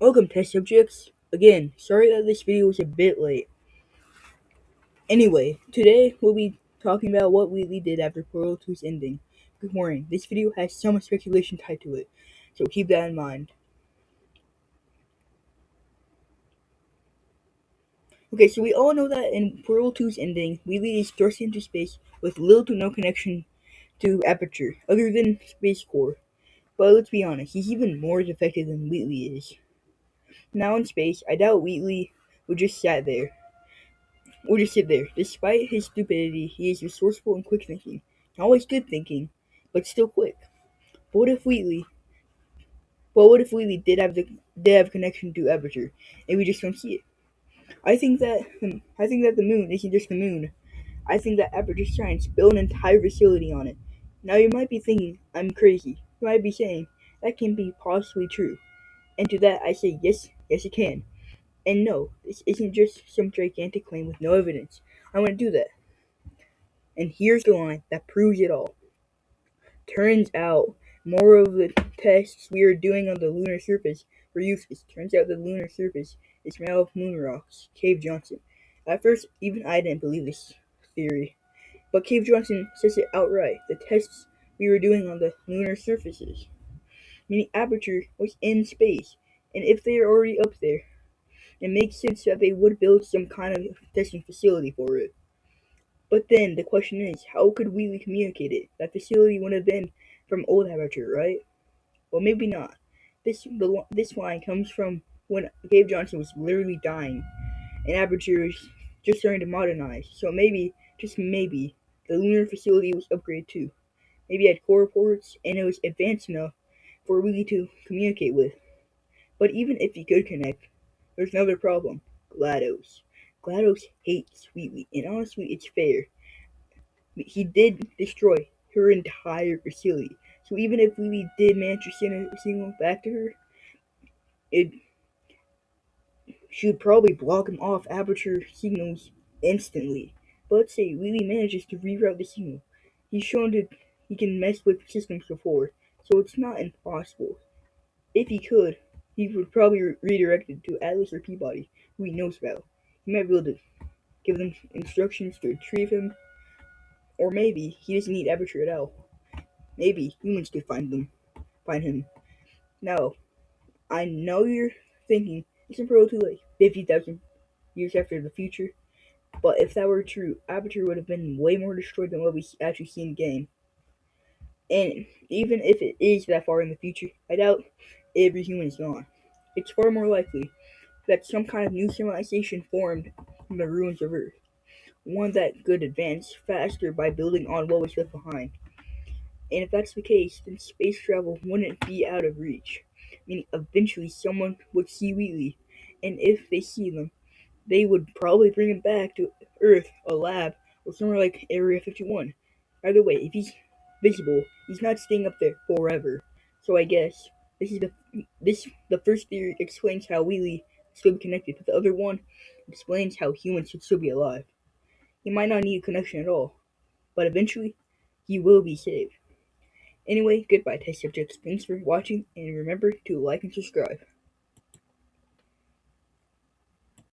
Welcome, test subjects. Again, sorry that this video was a bit late. Anyway, today we'll be talking about what Wheatley did after Portal 2's ending. Good morning. This video has some speculation tied to it, so keep that in mind. Okay, so we all know that in Portal 2's ending, Wheatley is thrust into space with little to no connection to Aperture, other than Space Core. But let's be honest, he's even more defective than Wheatley is. Now in space, I doubt Wheatley would just sit there. Despite his stupidity, he is resourceful and quick thinking. Not always good thinking, but still quick. But what if Wheatley did have connection to Aperture, and we just don't see it? I think that the moon isn't just the moon. I think that Aperture Science built an entire facility on it. Now you might be thinking I'm crazy. You might be saying that can be possibly true. And to that I say yes, it can. And no, this isn't just some gigantic claim with no evidence. I want to do that. And here's the line that proves it all. Turns out more of the tests we are doing on the lunar surface were useless. Turns out the lunar surface is made of moon rocks. Cave Johnson. At first, even I didn't believe this theory. But Cave Johnson says it outright. The tests we were doing on the lunar surfaces, meaning Aperture, was in space. And if they are already up there, it makes sense that they would build some kind of testing facility for it. But then the question is, how could Wheatley communicate it? That facility would have been from old Aperture, right? Well, maybe not. This line comes from when Cave Johnson was literally dying, and Aperture was just starting to modernize. So maybe, just maybe, the lunar facility was upgraded too. Maybe it had core ports, and it was advanced enough for Wheatley to communicate with. But even if he could connect, there's another problem. GLaDOS. GLaDOS hates Wheatley, and honestly, it's fair. He did destroy her entire facility. So even if Wheatley did manage to send a signal back to her, it should probably block him off Aperture signals instantly. But let's say Wheatley manages to reroute the signal. He's shown that he can mess with systems before, so it's not impossible. If he could, he would probably redirect it to Atlas or Peabody, who he knows about. He might be able to give them instructions to retrieve him, or maybe he doesn't need Aperture at all. Maybe humans could find him. Now, I know you're thinking, isn't Pearl 2 like 50,000 years after the future? But if that were true, Aperture would have been way more destroyed than what we actually see in the game. And even if it is that far in the future, I doubt every human is gone. It's far more likely that some kind of new civilization formed from the ruins of Earth. One that could advance faster by building on what was left behind. And if that's the case, then space travel wouldn't be out of reach. Meaning eventually someone would see Wheatley, and if they see them, they would probably bring him back to Earth, a lab, or somewhere like Area 51. By the way, if he's visible, he's not staying up there forever. So I guess the first theory explains how Wheatley still be connected, but the other one explains how humans should still be alive. He might not need a connection at all, but eventually he will be saved. Anyway, goodbye test subjects. Thanks for watching, and remember to like and subscribe.